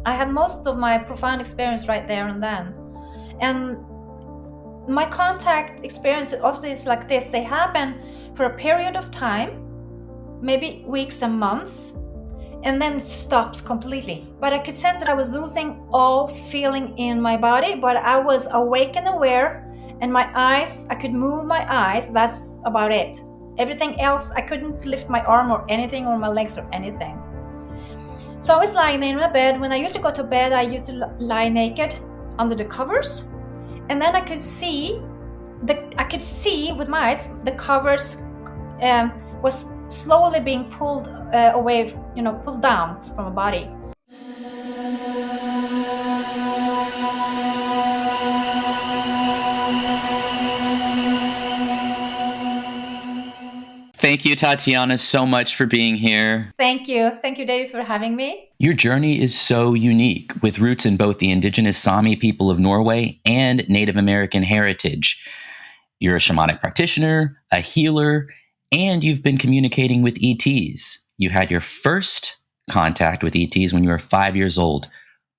I had most of my profound experience right there and then. And my contact experience of this like this, they happen for a period of time, maybe weeks and months, and then it stops completely. But I could sense that I was losing all feeling in my body, but I was awake and aware, and my eyes, I could move my eyes, that's about it. Everything else, I couldn't lift my arm or anything, or my legs or anything. So I was lying there in my bed. When I used to go to bed, I used to lie naked under the covers, and then I could see with my eyes the covers was slowly being pulled away, pulled down from my body. Thank you, Tatjana, so much for being here. Thank you, David, for having me. Your journey is so unique, with roots in both the Indigenous Sámi people of Norway and Native American heritage. You're a shamanic practitioner, a healer, and you've been communicating with ETs. You had your first contact with ETs when you were 5 years old.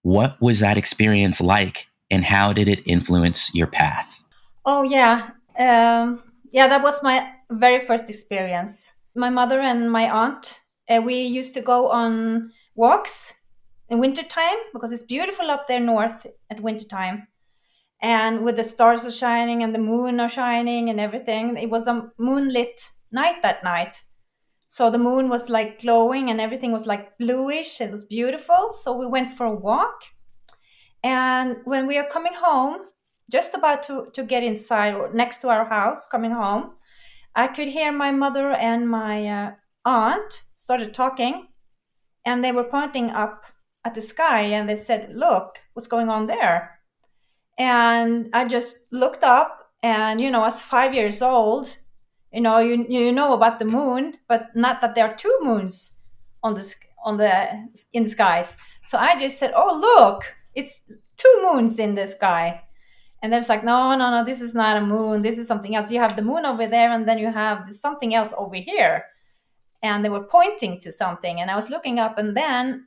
What was that experience like, and how did it influence your path? Oh, yeah. That was my very first experience. My mother and my aunt, we used to go on walks in wintertime because it's beautiful up there north at wintertime. And with the stars are shining and the moon are shining and everything. It was a moonlit night that night. So the moon was like glowing and everything was like bluish. It was beautiful. So we went for a walk. And when we are coming home, just about to get inside or next to our house, coming home, I could hear my mother and my aunt started talking, and they were pointing up at the sky, and they said, "Look, what's going on there?" And I just looked up, and I was 5 years old. You know about the moon, but not that there are two moons in the skies. So I just said, "Oh, look, it's two moons in the sky." And they was like, no, this is not a moon. This is something else. You have the moon over there, and then you have something else over here. And they were pointing to something. And I was looking up, and then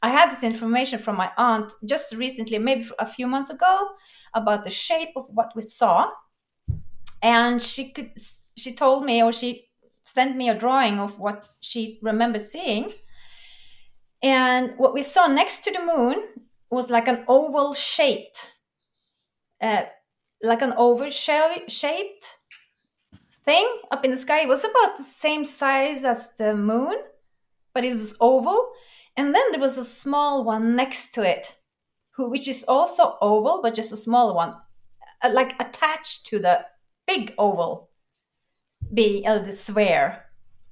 I had this information from my aunt just recently, maybe a few months ago, about the shape of what we saw. And she told me, or she sent me a drawing of what she remembered seeing. And what we saw next to the moon was like an oval shaped, shaped thing up in the sky. It was about the same size as the moon, but it was oval. And then there was a small one next to it, which is also oval, but just a small one, like attached to the big oval, the sphere.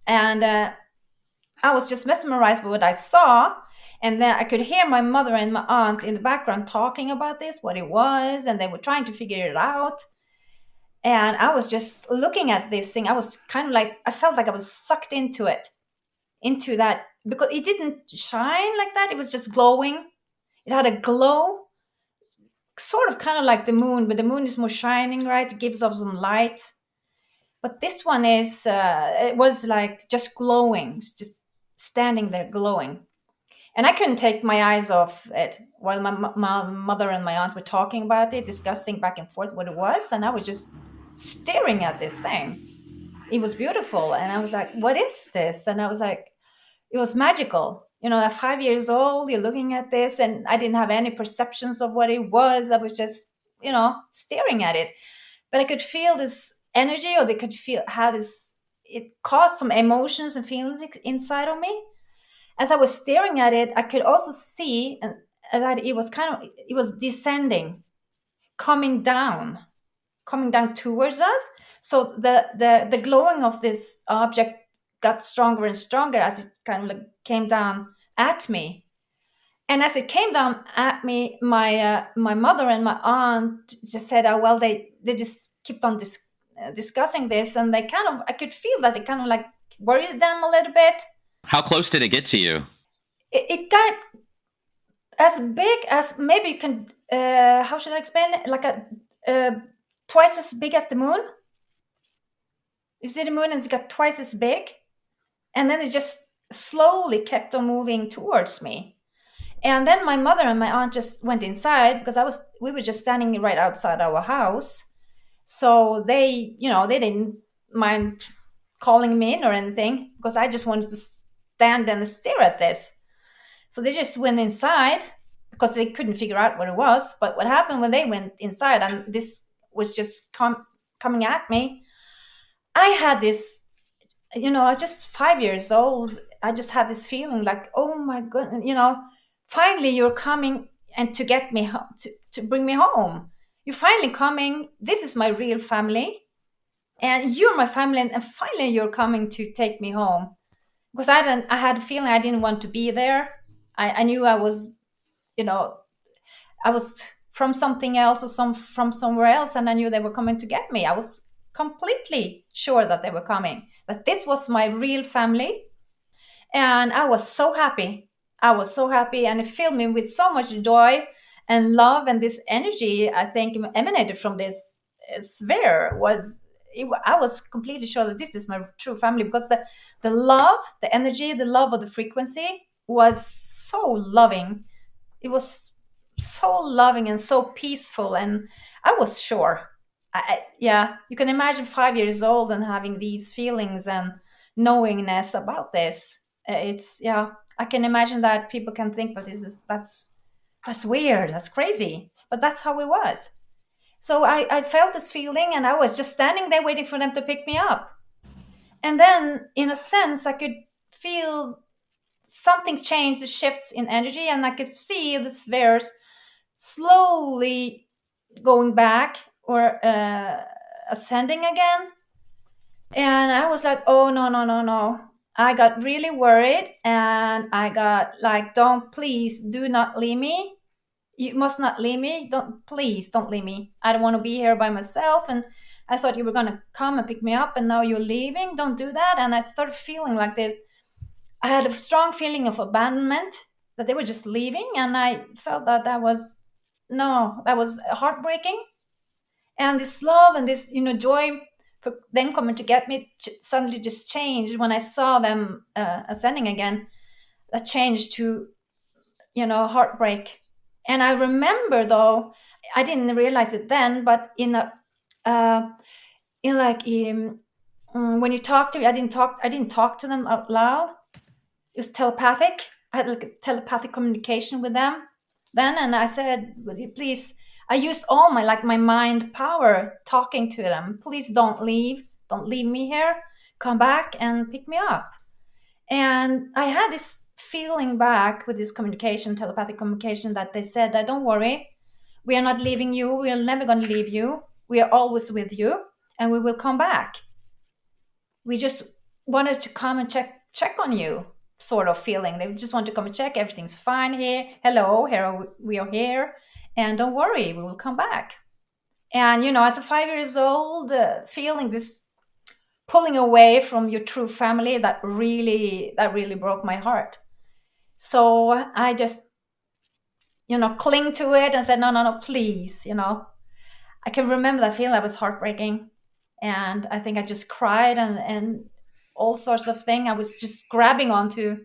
And I was just mesmerized by what I saw. And then I could hear my mother and my aunt in the background talking about this, what it was, and they were trying to figure it out. And I was just looking at this thing. I was kind of like, I felt like I was sucked into that, because it didn't shine like that. It was just glowing. It had a glow, sort of kind of like the moon, but the moon is more shining, right? It gives off some light. But this one it was like just glowing, just standing there glowing. And I couldn't take my eyes off it while my mother and my aunt were talking about it, discussing back and forth what it was. And I was just staring at this thing. It was beautiful. And I was like, what is this? And I was like, it was magical. At 5 years old, you're looking at this, and I didn't have any perceptions of what it was. I was just, staring at it. But I could feel this energy, or they could feel how it caused some emotions and feelings inside of me. As I was staring at it, I could also see that it was descending, coming down towards us. So the glowing of this object got stronger and stronger as it kind of like came down at me. And as it came down at me, my mother and my aunt just said, "Oh, well, they just kept on discussing this," and I could feel that it kind of like worried them a little bit. How close did it get to you? It got as big as, maybe you can, how should I explain it? Like twice as big as the moon. You see the moon, and it got twice as big. And then it just slowly kept on moving towards me. And then my mother and my aunt just went inside because we were just standing right outside our house. So they, they didn't mind calling me in or anything because I just wanted to stand and stare at this. So they just went inside because they couldn't figure out what it was. But what happened when they went inside and this was just coming at me, I had this, I was just 5 years old. I just had this feeling like, oh my goodness, finally you're coming and to get me to bring me home. You're finally coming. This is my real family, and you're my family, and finally you're coming to take me home. Because I had a feeling I didn't want to be there. I knew I was, you know, I was from something else or from somewhere else, and I knew they were coming to get me. I was completely sure that they were coming. That this was my real family, and I was so happy. I was so happy, and it filled me with so much joy and love, and this energy I think emanated from this sphere I was completely sure that this is my true family because the love, the energy, the love of the frequency was so loving. It was so loving and so peaceful, and I was sure. Yeah, you can imagine 5 years old and having these feelings and knowingness about this. It's yeah, I can imagine that people can think that that's weird, that's crazy, but that's how it was. So I felt this feeling, and I was just standing there waiting for them to pick me up. And then, in a sense, I could feel something change, the shifts in energy, and I could see the spheres slowly going back or ascending again. And I was like, oh, no, no, no, no. I got really worried, and I got like, don't, please do not leave me. You must not leave me. Please don't leave me. I don't want to be here by myself. And I thought you were going to come and pick me up, and now you're leaving. Don't do that. And I started feeling like this. I had a strong feeling of abandonment, that they were just leaving. And I felt that no, that was heartbreaking. And this love and this, joy for them coming to get me suddenly just changed when I saw them ascending again. That changed to, heartbreak. And I remember, though, I didn't realize it then, but uh, in like when you talk to me, I didn't talk to them out loud. It was telepathic. I had like a telepathic communication with them then, and I said, "Would you please?" I used all my mind power talking to them. Please don't leave me here. Come back and pick me up. And I had this feeling back with this communication, telepathic communication, that they said that don't worry, we are not leaving you. We are never going to leave you. We are always with you, and we will come back. We just wanted to come and check on you, sort of feeling. They just want to come and check everything's fine here. Hello, we are here, and don't worry, we will come back. And as a 5 years old, feeling this pulling away from your true family, that really broke my heart. So I just cling to it and said, no, no, no, please. I can remember that feeling. That was heartbreaking, and I think I just cried and all sorts of things. I was just grabbing onto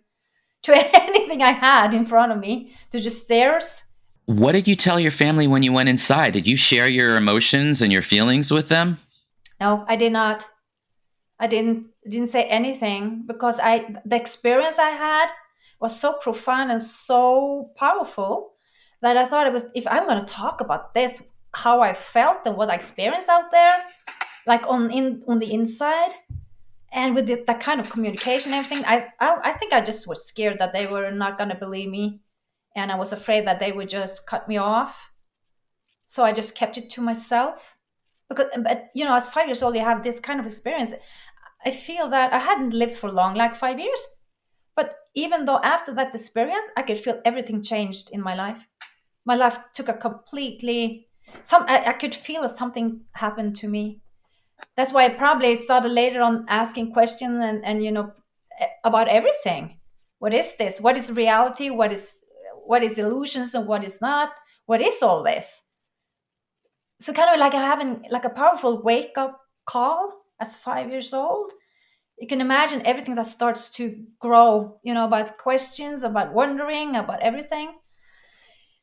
to anything I had in front of me, to just stairs. What did you tell your family when you went inside? Did you share your emotions and your feelings with them? No, I did not. I didn't say anything because the experience I had was so profound and so powerful that I thought it was, if I'm going to talk about this, how I felt and what I experienced out there, like on the inside, and with that kind of communication and everything, I think I just was scared that they were not going to believe me, and I was afraid that they would just cut me off. So I just kept it to myself. But as 5 years old, you have this kind of experience. I feel that I hadn't lived for long, like 5 years. But even though after that experience, I could feel everything changed in my life. My life took a completely I could feel that something happened to me. That's why I probably started later on asking questions and about everything. What is this? What is reality? What is illusions and what is not? What is all this? So kind of like having like a powerful wake up call as 5 years old. You can imagine everything that starts to grow, about questions, about wondering, about everything.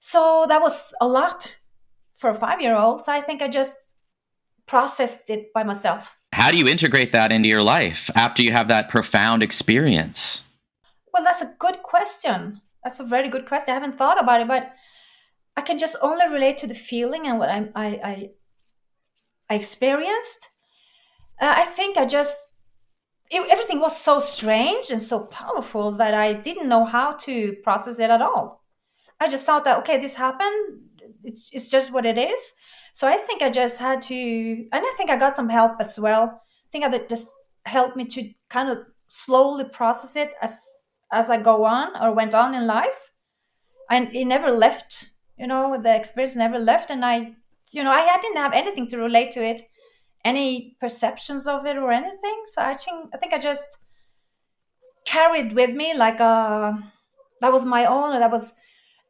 So that was a lot for a 5 year old. So I think I just processed it by myself. How do you integrate that into your life after you have that profound experience? Well, that's a good question. That's a very good question. I haven't thought about it, but I can just only relate to the feeling and what I experienced. I think everything was so strange and so powerful that I didn't know how to process it at all. I just thought that, okay, this happened. It's just what it is. So I think I just had to, and I think I got some help as well. I think that just helped me to kind of slowly process it as I go on or went on in life. And it never left. The experience never left, and I didn't have anything to relate to it, any perceptions of it or anything. So I think I just carried with me like that was my own, or it was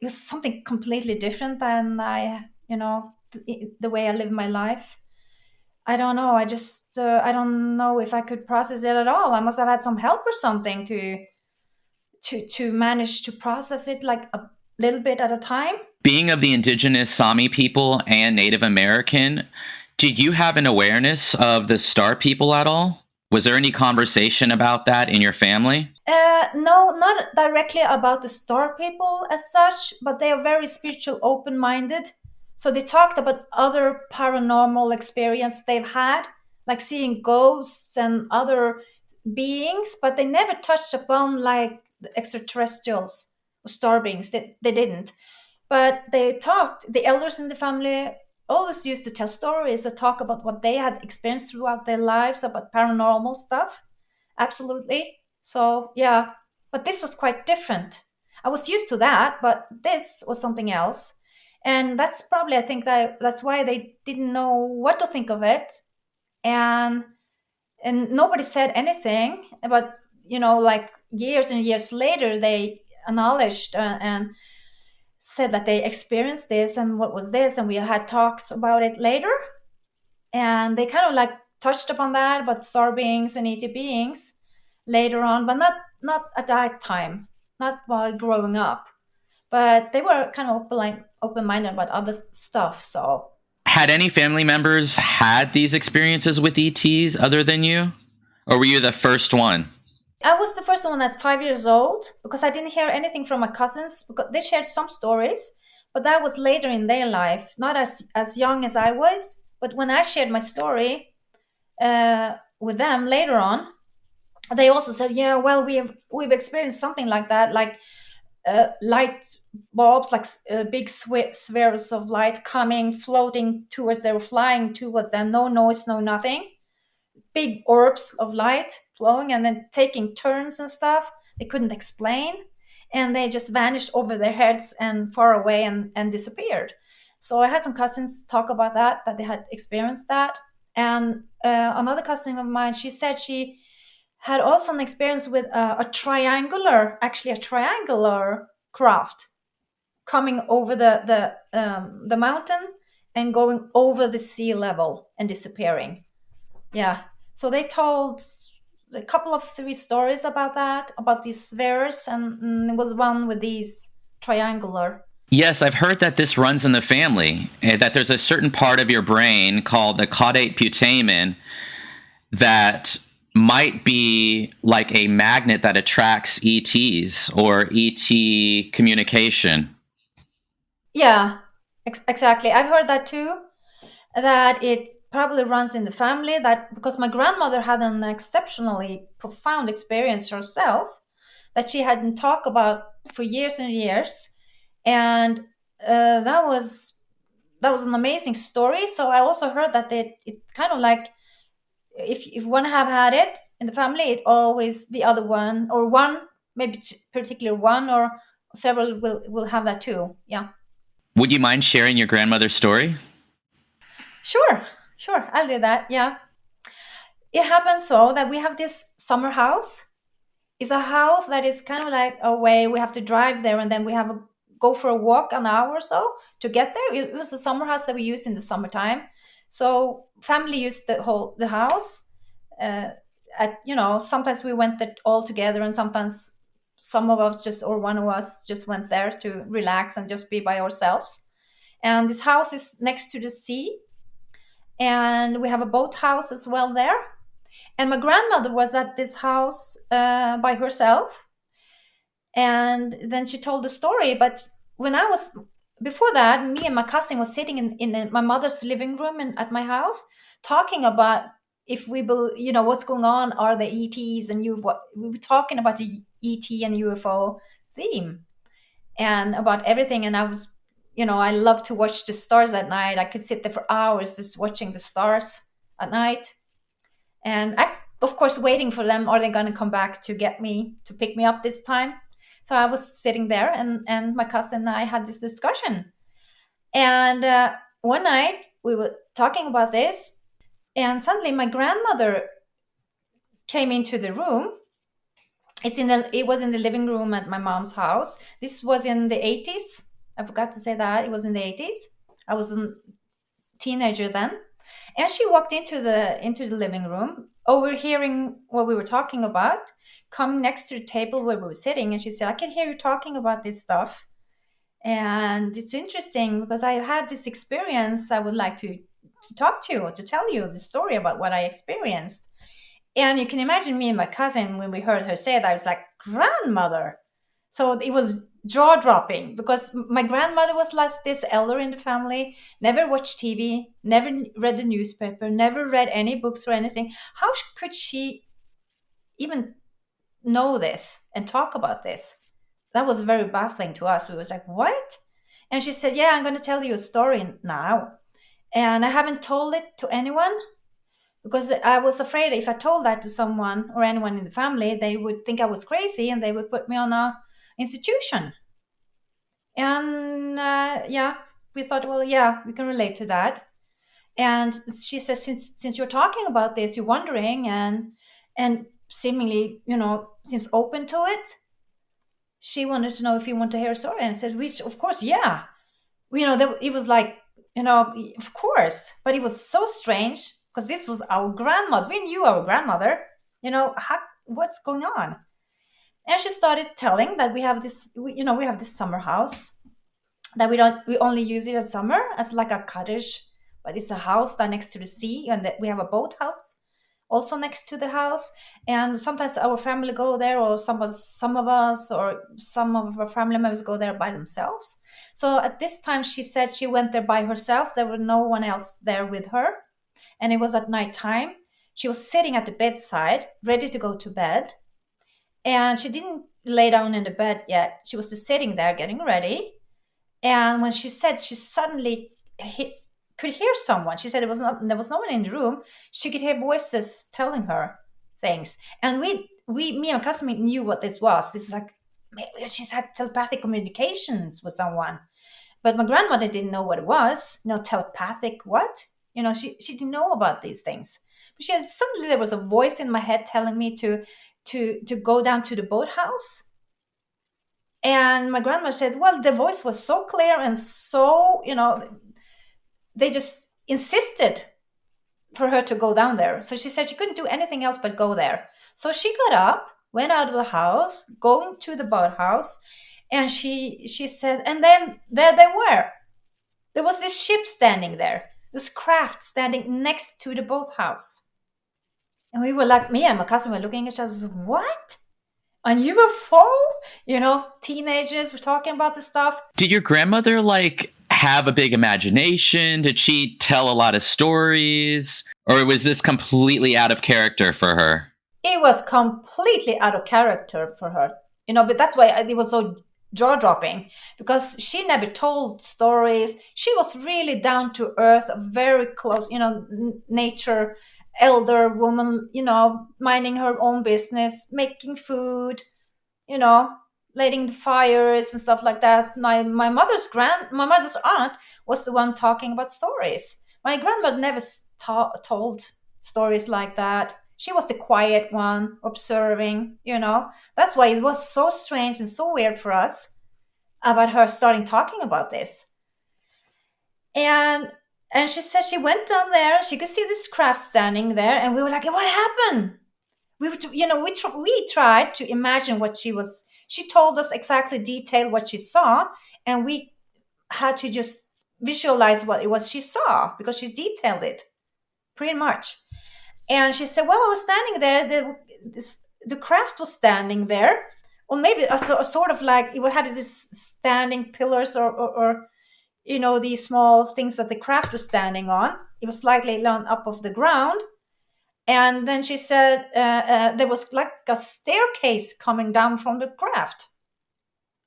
something completely different than the way I live my life. I don't know. I don't know if I could process it at all. I must have had some help or something to manage to process it like a little bit at a time. Being of the indigenous Sámi people and Native American, did you have an awareness of the star people at all? Was there any conversation about that in your family? No, not directly about the star people as such, but they are very spiritual, open minded. So they talked about other paranormal experience they've had, like seeing ghosts and other beings, but they never touched upon like the extraterrestrials or star beings. They didn't. But they talked, the elders in the family always used to tell stories or talk about what they had experienced throughout their lives about paranormal stuff. Absolutely. So, yeah, but this was quite different. I was used to that, but this was something else. And that's probably, I think that's why they didn't know what to think of it. And and nobody said anything, but like years and years later they acknowledged and said that they experienced this and what was this, and we had talks about it later, and they kind of like touched upon that about star beings and ET beings later on, but not at that time, not while growing up. But they were kind of open-minded about other stuff. So Had any family members had these experiences with ETs other than you? Or were you the first one? I was the first one that's 5 years old because I didn't hear anything from my cousins because they shared some stories, but that was later in their life, not as young as I was. But when I shared my story with them later on, they also said, "Yeah, well, we've experienced something like that, like light bulbs, like big spheres of light coming, floating towards them, flying towards them, no noise, no nothing." Big orbs of light flowing and then taking turns and stuff they couldn't explain, and they just vanished over their heads and far away and disappeared. So I had some cousins talk about that they had experienced that. And another cousin of mine, she said she had also an experience with a triangular craft coming over the mountain and going over the sea level and disappearing. Yeah. So they told a couple of three stories about that, about these spheres, and it was one with these triangular. Yes, I've heard that this runs in the family, that there's a certain part of your brain called the caudate putamen that might be like a magnet that attracts ETs or ET communication. Yeah, exactly. I've heard that too. That it probably runs in the family. That because my grandmother had an exceptionally profound experience herself that she hadn't talked about for years and years, and that was an amazing story. So I also heard that it kind of like if one have had it in the family, it always the other one or one maybe particular one or several will have that too. Yeah. Would you mind sharing your grandmother's story? Sure, sure, I'll do that. Yeah. It happens so that we have this summer house. It's a house that is kind of like a way we have to drive there and then we have a go for a walk an hour or so to get there. It was a summer house that we used in the summertime. So family used the house. At sometimes we went there all together and sometimes some of us just, or one of us just went there to relax and just be by ourselves. And this house is next to the sea, and we have a boathouse as well there. And my grandmother was at this house by herself, and then she told the story. But when I was before that, me and my cousin was sitting in my mother's living room at my house, talking about if we what's going on, are the ETs, and what we were talking about the ET and UFO theme and about everything. And I was, I love to watch the stars at night. I could sit there for hours just watching the stars at night, and I, of course, waiting for them. Are they going to come back to get me, to pick me up this time? So I was sitting there, and my cousin and I had this discussion. And one night we were talking about this, and suddenly my grandmother came into the room. It was in the living room at my mom's house. This was in the 80s. I forgot to say that. It was in the 80s. I was a teenager then. And she walked into the living room, overhearing what we were talking about, come next to the table where we were sitting, and she said, "I can hear you talking about this stuff. And it's interesting because I had this experience. I would like to talk to you, or to tell you the story about what I experienced." And you can imagine me and my cousin, when we heard her say that, I was like, "Grandmother." So it was jaw dropping, because my grandmother was like this elder in the family, never watched TV, never read the newspaper, never read any books or anything. How could she even know this and talk about this? That was very baffling to us. We was like, "What?" And she said, "Yeah, I'm going to tell you a story now. And I haven't told it to anyone, because I was afraid if I told that to someone or anyone in the family, they would think I was crazy and they would put me on a institution." And yeah, we thought, well, yeah, we can relate to that. And she says, since you're talking about this, you're wondering, and seemingly, seems open to it. She wanted to know if you want to hear a story, and I said, which, of course, yeah. It was like, of course, but it was so strange because this was our grandmother. We knew our grandmother. What's going on? And she started telling that we have this summer house that we only use it in summer as like a cottage, but it's a house that next to the sea, and that we have a boathouse also next to the house. And sometimes our family go there, or some of us, or some of our family members go there by themselves. So at this time, she said she went there by herself. There was no one else there with her, and it was at night time. She was sitting at the bedside, ready to go to bed, and she didn't lay down in the bed yet. She was just sitting there getting ready. And when she said she suddenly could hear someone, she said there was no one in the room. She could hear voices telling her things. And me and my cousin knew what this was. This is like, she's had telepathic communications with someone. But my grandmother didn't know what it was. Telepathic what? She didn't know about these things. But she said, suddenly there was a voice in my head telling me to go down to the boathouse. And my grandma said, well, the voice was so clear, and so, they just insisted for her to go down there. So she said she couldn't do anything else but go there. So she got up, went out of the house, going to the boathouse, and she said, and then there they were. There was this ship standing there, this craft standing next to the boathouse. And we were like, me and my cousin were looking at each other, what? On UFO? Teenagers were talking about this stuff. Did your grandmother have a big imagination? Did she tell a lot of stories? Or was this completely out of character for her? It was completely out of character for her. But that's why it was so jaw-dropping, because she never told stories. She was really down to earth, very close, nature, elder woman, minding her own business, making food, lighting the fires and stuff like that. My mother's aunt was the one talking about stories. My grandmother never told stories like that. She was the quiet one, observing, That's why it was so strange and so weird for us about her starting talking about this. And she said she went down there, she could see this craft standing there, and we were like, what happened? We tried to imagine what she was She told us exactly detail what she saw, and we had to just visualize what it was she saw because she detailed it pretty much. And she said, "Well, I was standing there. The craft was standing there, or maybe a sort of like it had these standing pillars, or these small things that the craft was standing on. It was slightly long up off the ground." And then she said there was like a staircase coming down from the craft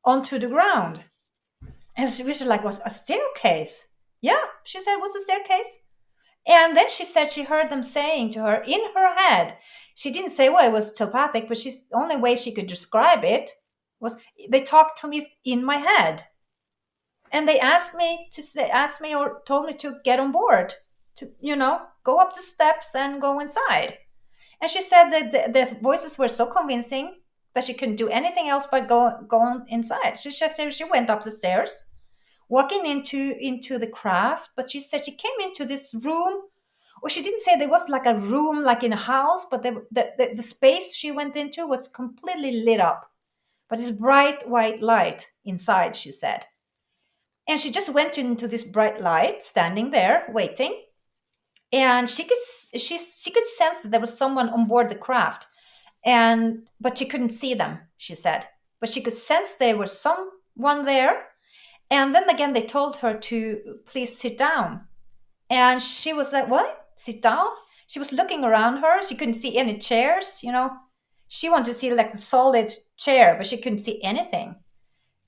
onto the ground. And we was like, "Was a staircase?" Yeah, she said it was a staircase. And then she said she heard them saying to her in her head. She didn't say, well, it was telepathic, but she's the only way she could describe it was they talked to me in my head. And they asked me or told me to get on board, to, go up the steps and go inside. And she said that the voices were so convincing that she couldn't do anything else but go on inside. She just said she went up the stairs, walking into the craft, but she said she came into this room, or she didn't say there was like a room like in a house, but the space she went into was completely lit up, but it's bright white light inside, she said. And she just went into this bright light, standing there waiting, and she could sense that there was someone on board the craft, but she couldn't see them, she said, but she could sense there was someone there. And then again they told her to please sit down, and she was like, "What? Sit down?" She was looking around her. She couldn't see any chairs. She wanted to see like a solid chair, but she couldn't see anything.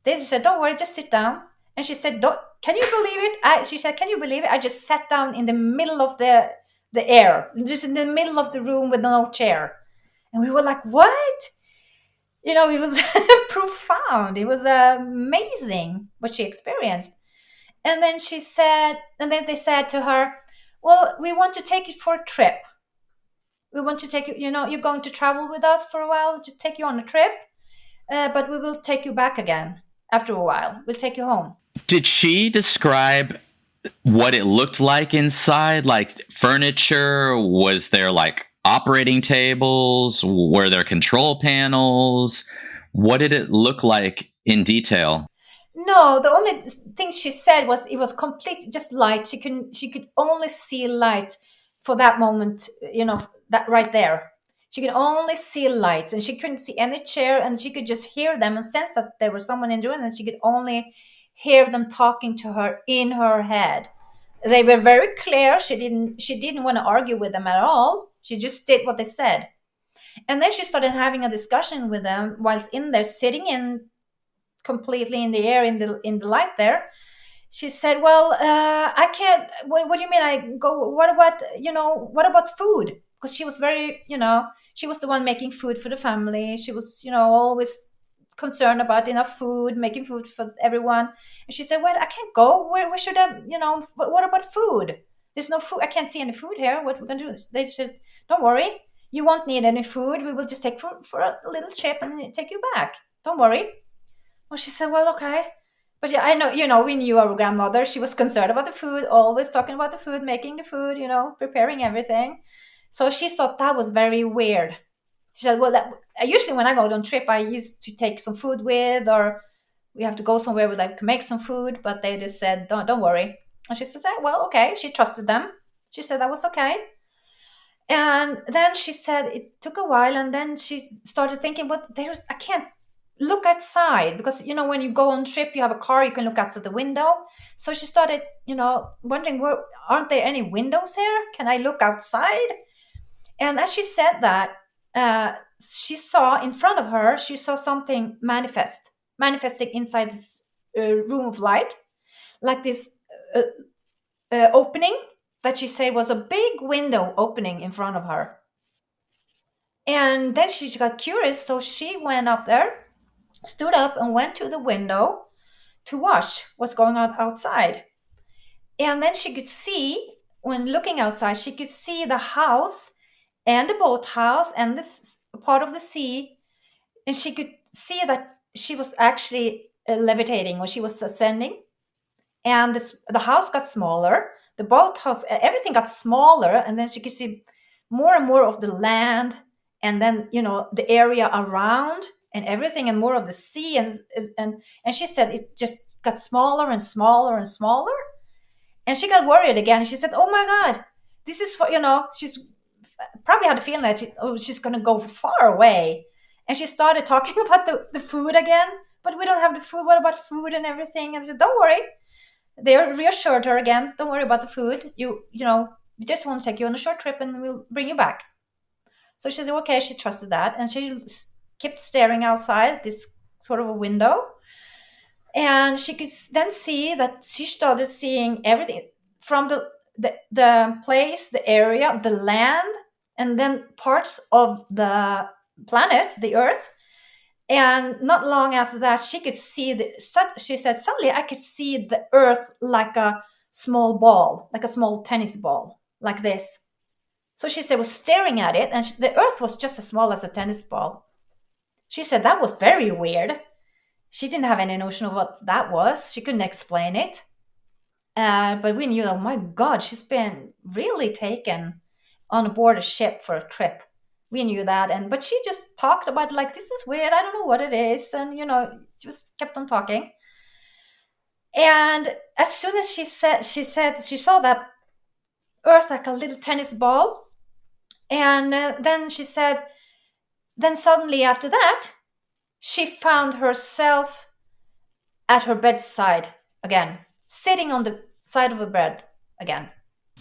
They just said, "Don't worry, just sit down." And she said, "Can you believe it?" She said, "Can you believe it? I just sat down in the middle of the air, just in the middle of the room with no chair." And we were like, "What?" It was profound. It was amazing what she experienced. And then they said to her, "Well, we want to take you for a trip. We want to take you, you're going to travel with us for a while, just take you on a trip, but we will take you back again after a while. We'll take you home." Did she describe what it looked like inside? Like furniture? Was there like operating tables? Were there control panels? What did it look like in detail? No, the only thing she said was it was complete just light. She could only see light for that moment, that right there. She could only see lights, and she couldn't see any chair, and she could just hear them and sense that there was someone in the room, and she could only hear them talking to her in her head. They were very clear. She didn't want to argue with them at all. She just did what they said. And then she started having a discussion with them whilst in there, sitting in completely in the air, in the light there. She said, "Well, I can't. What do you mean? I go. What about food?" Because she was very, she was the one making food for the family. She was, always concerned about enough food, making food for everyone. And she said, "Well, I can't go. Where should I? What about food? There's no food. I can't see any food here. What we're gonna do?" They said, "Don't worry. You won't need any food. We will just take food for a little trip and take you back. Don't worry." Well, she said, "Well, okay." But yeah, I know, we knew our grandmother. She was concerned about the food, always talking about the food, making the food, preparing everything. So she thought that was very weird. She said, "Well, usually when I go on trip, I used to take some food with, or we have to go somewhere where I can make some food." But they just said, "Don't worry." And she said, "Well, okay." She trusted them. She said that was okay. And then she said it took a while, and then she started thinking, "Well, I can't look outside because when you go on trip, you have a car, you can look outside the window." So she started, wondering, "Well, aren't there any windows here? Can I look outside?" And as she said that, she saw in front of her, she saw something manifesting inside this room of light, like this uh, opening that she said was a big window opening in front of her. And then she got curious, so she went up there, stood up, and went to the window to watch what's going on outside. And then she could see, when looking outside, she could see the house and the boathouse and this part of the sea. And she could see that she was actually levitating, or she was ascending. And the house got smaller, the boathouse, everything got smaller. And then she could see more and more of the land, and then, the area around. and everything, and more of the sea, and she said it just got smaller and smaller and smaller, and she got worried again. She said, "Oh my God, this is for she's probably had a feeling that she's going to go far away." And she started talking about the food again. But we don't have the food. What about food and everything? And I said, don't worry. They reassured her again. Don't worry about the food. We just want to take you on a short trip and we'll bring you back. So she said, okay, she trusted that. And she kept staring outside this sort of a window. And she could then see that she started seeing everything from the place, the area, the land, and then parts of the planet, the Earth. And not long after that, she could see she said, suddenly I could see the Earth like a small ball, like a small tennis ball, like this. So she said, was staring at it, and the Earth was just as small as a tennis ball. She said that was very weird. She didn't have any notion of what that was. She couldn't explain it. But we knew, oh my God, she's been really taken on board a ship for a trip. We knew that, but she just talked about like, this is weird. I don't know what it is, and just kept on talking. And as soon as she said she saw that Earth like a little tennis ball, and then she said, then suddenly after that, she found herself at her bedside again, sitting on the side of a bed again.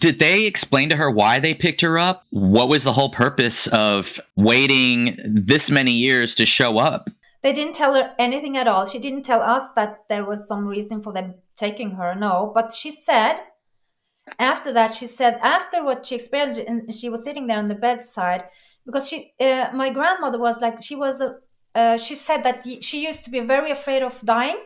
Did they explain to her why they picked her up? What was the whole purpose of waiting this many years to show up? They didn't tell her anything at all. She didn't tell us that there was some reason for them taking her, no. But she said, after that, after what she experienced, and she was sitting there on the bedside, because my grandmother was like, she said that she used to be very afraid of dying.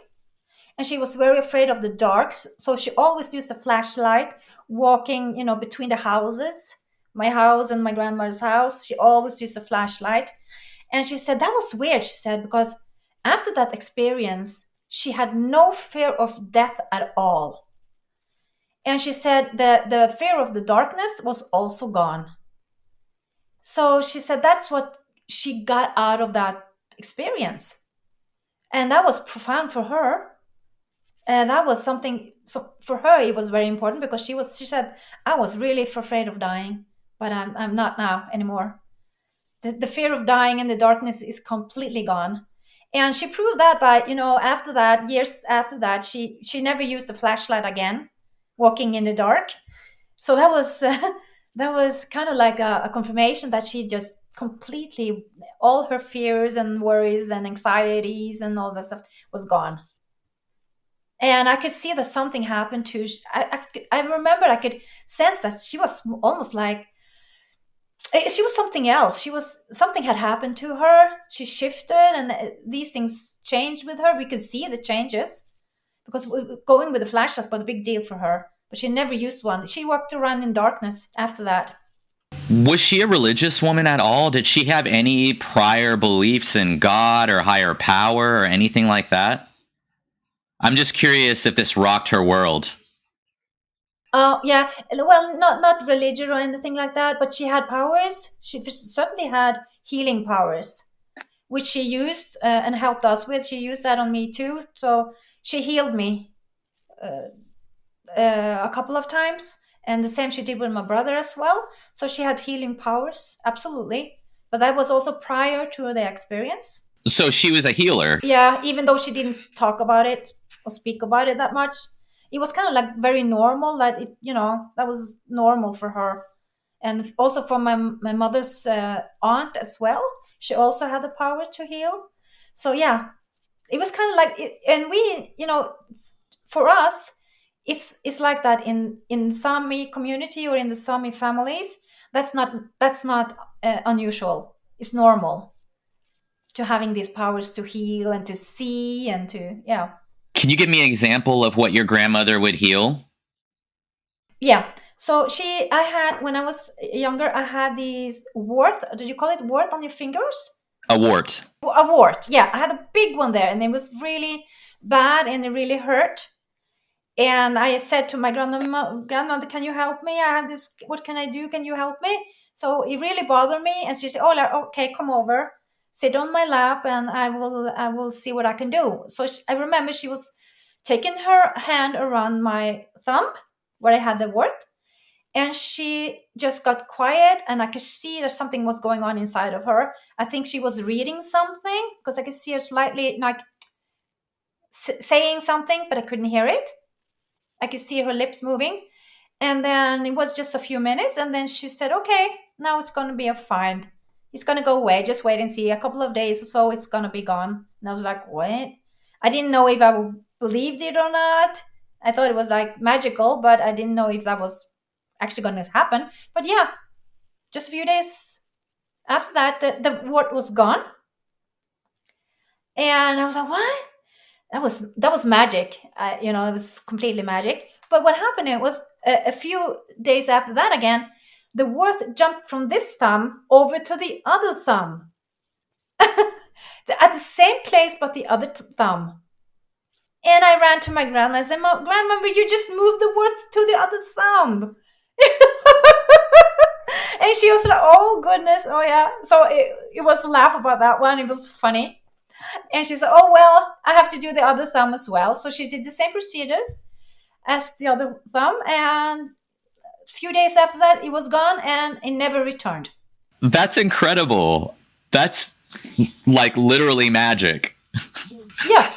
And she was very afraid of the dark. So she always used a flashlight walking, between the houses, my house and my grandmother's house. She always used a flashlight. And she said that was weird, she said, because after that experience, she had no fear of death at all. And she said the fear of the darkness was also gone. So she said that's what she got out of that experience. And that was profound for her. And that was something, so for her it was very important, because she said, I was really afraid of dying, but I'm not now anymore. The fear of dying in the darkness is completely gone. And she proved that by, after that, years after that, she never used a flashlight again, walking in the dark. So that was that was kind of like a confirmation that she just completely, all her fears and worries and anxieties and all that stuff was gone. And I could see that something happened to. I remember I could sense that she was almost like she was something else. Something had happened to her. She shifted, and these things changed with her. We could see the changes, because going with a flashlight was a big deal for her. But she never used one. She walked around in darkness after that. Was she a religious woman at all? Did she have any prior beliefs in God or higher power or anything like that? I'm just curious if this rocked her world. Oh, yeah. Well, not religion or anything like that, but she had powers. She certainly had healing powers, which she used and helped us with. She used that on me too. So she healed me a couple of times, and the same she did with my brother as well. So she had healing powers, absolutely. But that was also prior to the experience. So she was a healer. Yeah, even though she didn't talk about it or speak about it that much, it was kind of like very normal. That that was normal for her, and also for my mother's aunt as well. She also had the power to heal. So yeah, it was kind of like, and we, for us, it's like that in Sámi community or in the Sámi families. That's not unusual. It's normal to having these powers to heal and to see and to, yeah. Can you give me an example of what your grandmother would heal? Yeah. So I had, when I was younger, I had these wart. Did you call it wart on your fingers? A wart. A wart. Yeah. I had a big one there, and it was really bad and it really hurt. And I said to my grandmother, can you help me? I have this. What can I do? Can you help me? So it really bothered me. And she said, oh, okay, come over. sit on my lap, and I will see what I can do. So I remember she was taking her hand around my thumb where I had the wart, and she just got quiet, and I could see that something was going on inside of her. I think she was reading something, because I could see her slightly like saying something, but I couldn't hear it. I could see her lips moving. And then it was just a few minutes, and then she said, okay, now it's going to be a fine. It's going to go away. Just wait and see. A couple of days or so, it's going to be gone. And I was like, what? I didn't know if I believed it or not. I thought it was like magical, but I didn't know if that was actually going to happen. But yeah, just a few days after that, the wart was gone. And I was like, what? That was magic. It was completely magic. But what happened, it was a few days after that again, the wart jumped from this thumb over to the other thumb. At the same place, but the other thumb. And I ran to my grandma and said, Grandma, you just moved the wart to the other thumb. And she was like, oh, goodness. Oh, yeah. So it was a laugh about that one. It was funny. And she said, oh, well, I have to do the other thumb as well. So she did the same procedures as the other thumb. And a few days after that, it was gone and it never returned. That's incredible. That's like literally magic. Yeah,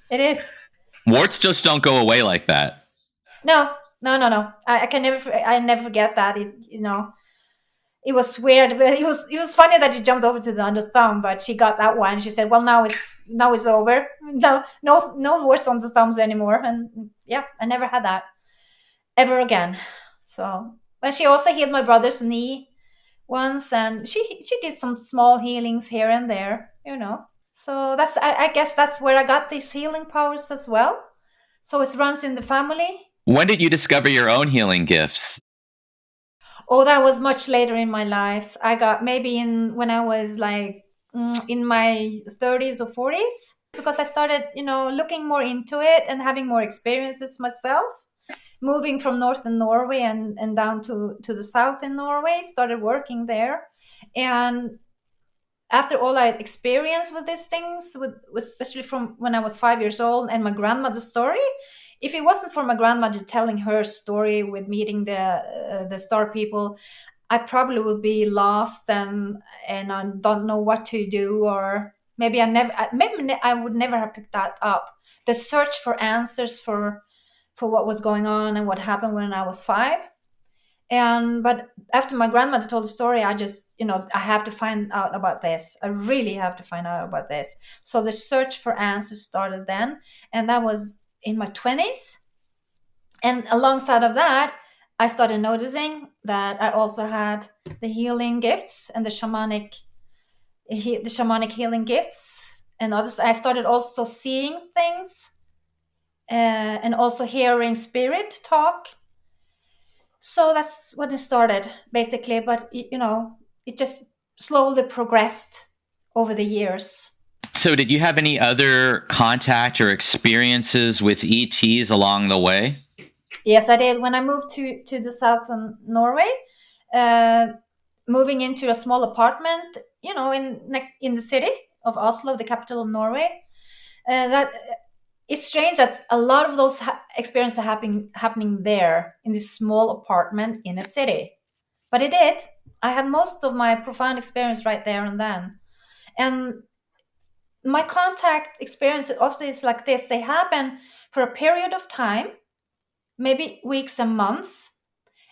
it is. Warts just don't go away like that. No. I never forget that. It was weird, but it was funny that she jumped over to the other thumb, but she got that one. She said, well, now it's over. No worse on the thumbs anymore. And yeah, I never had that ever again. So, but she also healed my brother's knee once, and she did some small healings here and there. So I guess that's where I got these healing powers as well. So it runs in the family. When did you discover your own healing gifts? Oh, that was much later in my life. I got maybe when I was like in my 30s or 40s, because I started, looking more into it and having more experiences myself. Moving from northern Norway and down to the south in Norway, started working there. And after all I experienced with these things, especially from when I was 5 years old, and my grandmother's story, if it wasn't for my grandmother telling her story with meeting the star people, I probably would be lost and I don't know what to do, or maybe I would never have picked that up. The search for answers for what was going on and what happened when I was 5. But after my grandmother told the story, I just, I have to find out about this. I really have to find out about this. So the search for answers started then, and that was in my 20s. And alongside of that, I started noticing that I also had the healing gifts and the shamanic healing gifts and others. I started also seeing things and also hearing spirit talk. So that's when it started, basically. But it just slowly progressed over the years. So, did you have any other contact or experiences with ETs along the way? Yes, I did. When I moved to the southern Norway, uh, moving into a small apartment, in the city of Oslo, the capital of Norway, that it's strange that a lot of those experiences are happening there in this small apartment in a city. But it did. I had most of my profound experience right there and then. And my contact experience often is like this. They happen for a period of time, maybe weeks and months,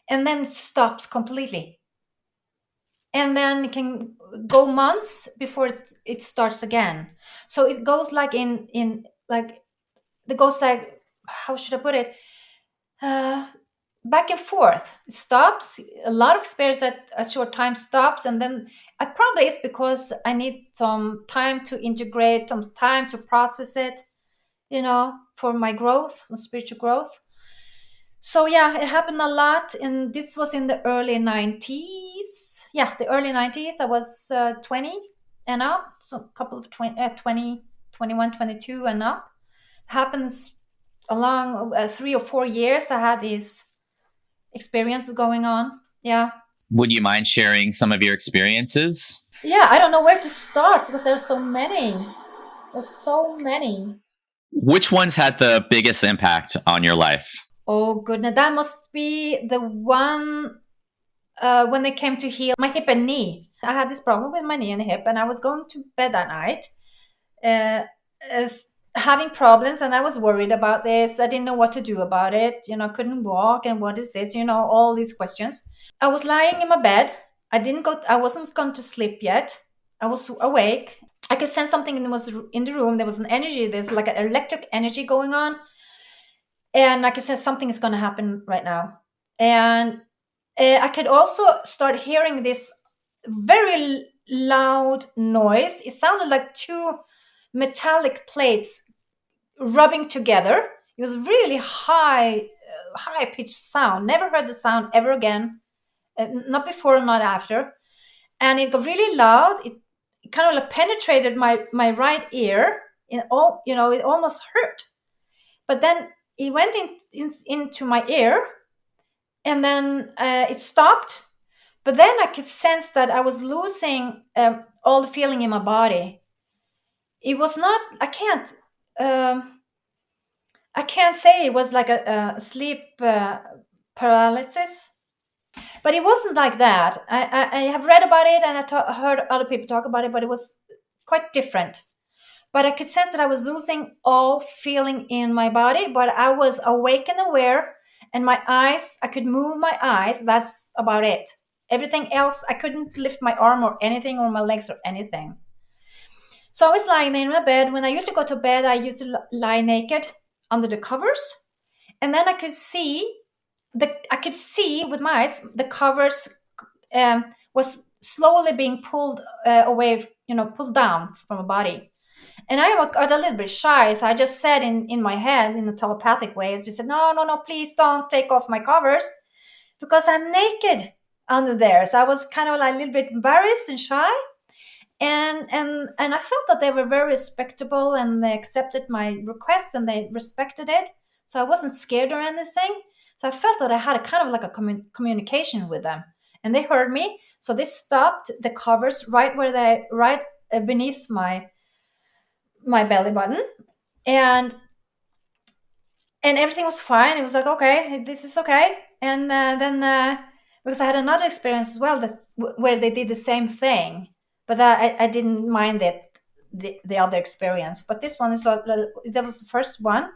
and then it stops completely. And then it can go months before it starts again. So it goes like in like it goes like, how should I put it? Uh, Back and forth. It stops. A lot of experience at a short time stops, and then I probably it's because I need some time to integrate, some time to process it, for my growth, my spiritual growth. So yeah, it happened a lot, and this was in the early 90s. Yeah, the early 90s. I was 20 and up, so a couple of 20, 21, 22 and up. Happens along 3 or 4 years. I had these experiences going on. Yeah. Would you mind sharing some of your experiences? Yeah, I don't know where to start because there's so many. There's so many. Which ones had the biggest impact on your life? Oh goodness, that must be the one when they came to heal my hip and knee. I had this problem with my knee and hip, and I was going to bed that night, uh, uh, having problems, and I was worried about this. I didn't know what to do about it. You know, I couldn't walk, and what is this? You know, all these questions. I was lying in my bed. I didn't go. I wasn't going to sleep yet. I was awake. I could sense something was in the room. There was an energy. There's like an electric energy going on, and I could sense something is going to happen right now. And I could also start hearing this very loud noise. It sounded like two metallic plates rubbing together. It was really high pitched sound. Never heard the sound ever again. Not before, not after. And it got really loud. It kind of like penetrated my right ear. In all, you know, it almost hurt. But then it went into my ear, and then it stopped. But then I could sense that I was losing all the feeling in my body. It was not. Um, I can't say it was like a sleep paralysis, but it wasn't like that. I have read about it, and heard other people talk about it, but it was quite different. But I could sense that I was losing all feeling in my body, but I was awake and aware, and my eyes, I could move my eyes. That's about it. Everything else, I couldn't lift my arm or anything, or my legs or anything. So I was lying there in my bed. When I used to go to bed, I used to lie naked under the covers, and then I could see with my eyes the covers was slowly being pulled away, you know, pulled down from my body. And I got a little bit shy, so I just said in my head, in a telepathic way, I just said, no, no, no, please don't take off my covers because I'm naked under there. So I was kind of like a little bit embarrassed and shy. And I felt that they were very respectable, and they accepted my request and they respected it. So I wasn't scared or anything. So I felt that I had a kind of like a communication with them, and they heard me. So they stopped the covers right beneath my belly button, and everything was fine. It was like, okay, this is okay. And then because I had another experience as well where they did the same thing, but I didn't mind the other experience. But this one is that was the first one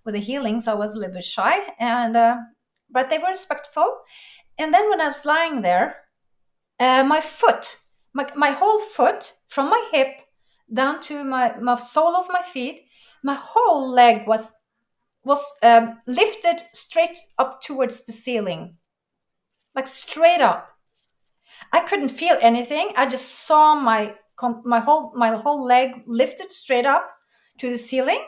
with the healing, so I was a little bit shy, and but they were respectful. And then when I was lying there, my foot, my whole foot, from my hip down to my sole of my feet, my whole leg was lifted straight up towards the ceiling, like straight up. I couldn't feel anything. I just saw my whole leg lifted straight up to the ceiling,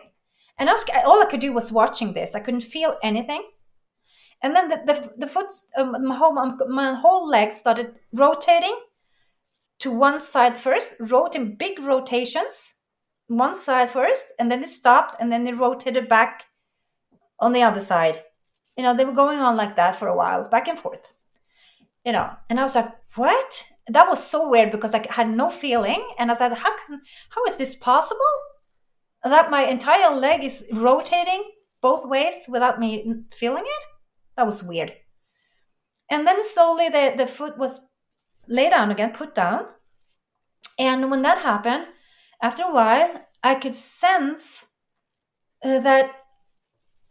and all I could do was watching this. I couldn't feel anything. And then the foot, my whole leg started rotating to one side first, in big rotations, one side first, and then it stopped, and then it rotated back on the other side. You know, they were going on like that for a while, back and forth. You know, and I was like, "What?" That was so weird because I had no feeling, and I said, How is this possible? That my entire leg is rotating both ways without me feeling it? That was weird. And then slowly the foot was laid down again, put down. And when that happened, after a while, I could sense that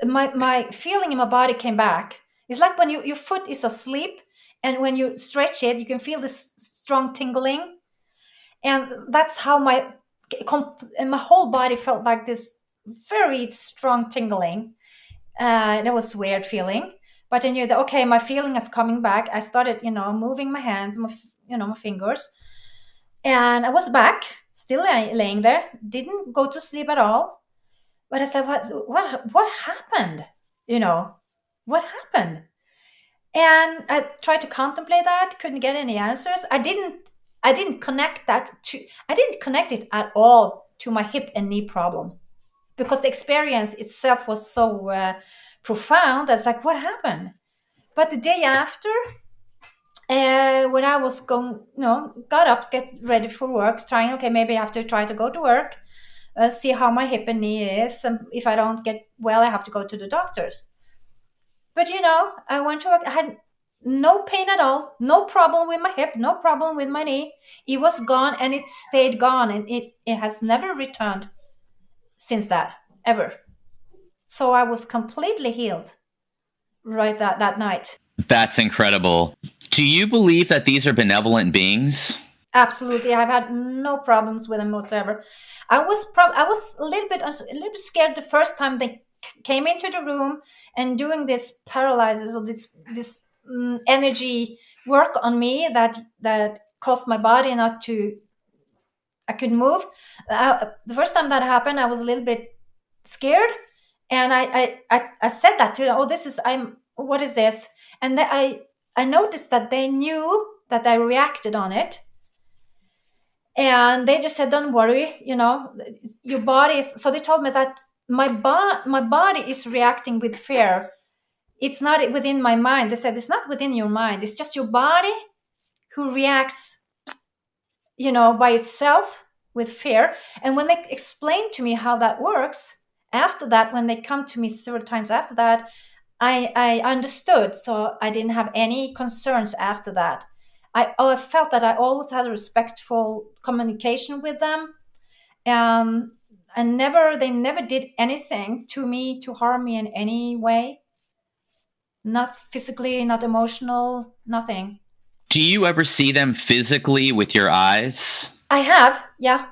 my feeling in my body came back. It's like when your foot is asleep, and when you stretch it, you can feel this strong tingling, and that's how my whole body felt like this very strong tingling. And it was weird feeling, but I knew that okay, my feeling is coming back. I started, moving my hands, my fingers, and I was back, still laying there, didn't go to sleep at all. But I said, what happened? You know, what happened? And I tried to contemplate that, couldn't get any answers. I didn't connect it at all to my hip and knee problem, because the experience itself was so profound. That's like, what happened? But the day after, When I was going, got up, get ready for work, trying, okay, maybe I have to try to go to work, see how my hip and knee is. And if I don't get well, I have to go to the doctors. But I went to work. I had no pain at all, no problem with my hip, no problem with my knee. It was gone and it stayed gone, and it has never returned since that, ever. So I was completely healed right that night. That's incredible. Do you believe that these are benevolent beings? Absolutely, I've had no problems with them whatsoever. I was a little bit scared the first time they came into the room and doing this paralysis or this energy work on me that caused my body not to. I couldn't move. The first time that happened, I was a little bit scared, and I said that to them. Oh, this is I'm. What is this? And I noticed that they knew that I reacted on it, and they just said, "Don't worry, your body is." So they told me that my body is reacting with fear. It's not within my mind. They said it's not within your mind. It's just your body who reacts, by itself with fear. And when they explained to me how that works, after that, when they come to me several times after that, I understood. So I didn't have any concerns after that. I felt that I always had a respectful communication with them, and they never did anything to me to harm me in any way. Not physically, not emotional, nothing. Do you ever see them physically with your eyes? I have, yeah,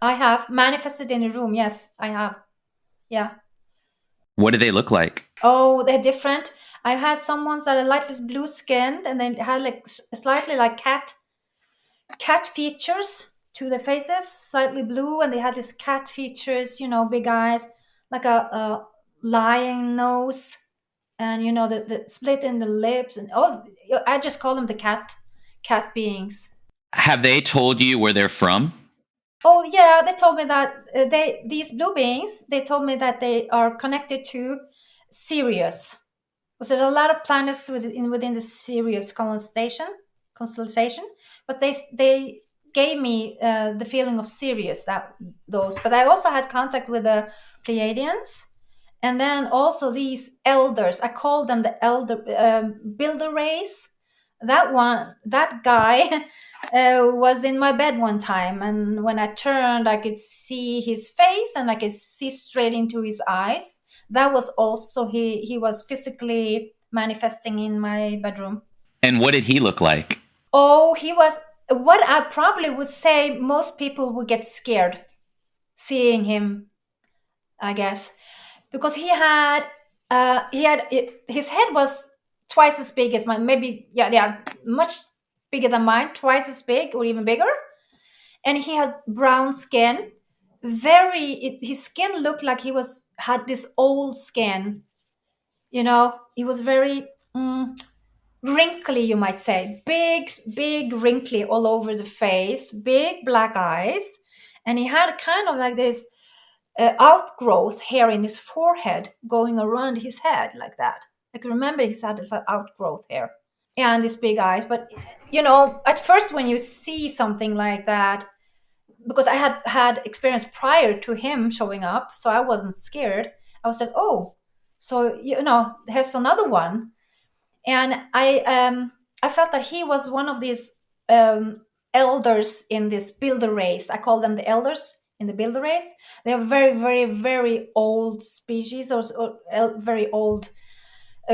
I have manifested in a room. Yes, I have. Yeah. What do they look like? Oh, they're different. I've had some ones that are lightly blue skinned, and they had like slightly like cat features to their faces, slightly blue, and they had these cat features, big eyes, like a lion nose, and the split in the lips, and I just call them the cat beings. Have they told you where they're from? Oh yeah, they told me that these blue beings. They told me that they are connected to Sirius. So there are a lot of planets within the Sirius constellation, but they gave me the feeling of Sirius, that those. But I also had contact with the Pleiadians, and then also these elders. I call them the elder builder race. That guy was in my bed one time, and when I turned, I could see his face, and I could see straight into his eyes. That was also he was physically manifesting in my bedroom. And what did he look like? Oh, he was what I probably would say most people would get scared seeing him, I guess, because his head was twice as big as mine, maybe, yeah, much bigger than mine, twice as big or even bigger. And he had brown skin. His skin looked like he had this old skin. He was very wrinkly, you might say, big wrinkly all over the face, big black eyes, and he had kind of like this outgrowth hair in his forehead going around his head like that. I can remember he had this outgrowth hair and these big eyes. But at first when you see something like that, because I had experience prior to him showing up, so I wasn't scared. I was like, oh, so here's another one. And I felt that he was one of these elders in this builder race. I call them the elders in the builder race. They are very, very, very old species, or very old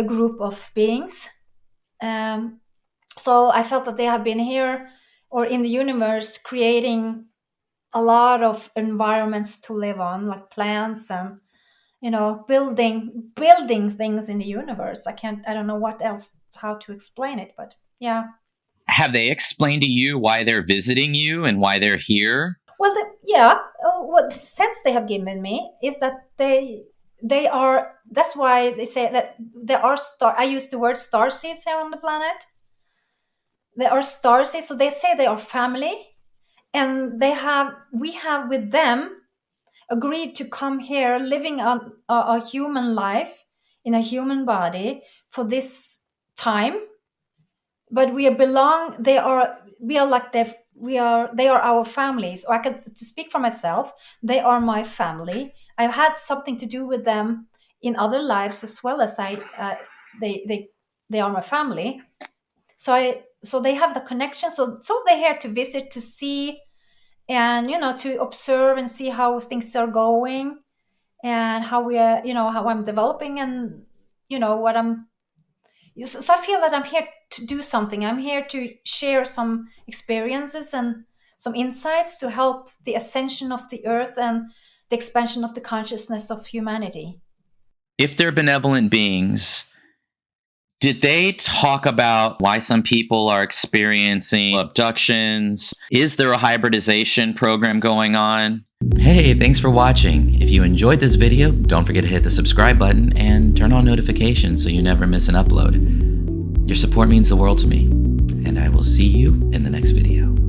group of beings. So I felt that they have been here or in the universe creating a lot of environments to live on, like plants and building things in the universe. I don't know what else, how to explain it, but yeah. Have they explained to you why they're visiting you and why they're here? Well, yeah. What sense they have given me is that they are. That's why they say that there are star. I use the word star seeds here on the planet. There are star seeds, so they say they are family, and we have with them agreed to come here, living a human life in a human body for this time, but we belong. We are like they are our families. Or I can, to speak for myself, they are my family. I've had something to do with them in other lives as well as they are my family. So they have the connection. So they're here to visit, to see, and to observe and see how things are going, and how we are, how I'm developing, and what I'm. So I feel that I'm here to do something. I'm here to share some experiences and some insights to help the ascension of the earth and the expansion of the consciousness of humanity. If they're benevolent beings, did they talk about why some people are experiencing abductions? Is there a hybridization program going on? Hey, thanks for watching. If you enjoyed this video, don't forget to hit the subscribe button and turn on notifications so you never miss an upload. Your support means the world to me, and I will see you in the next video.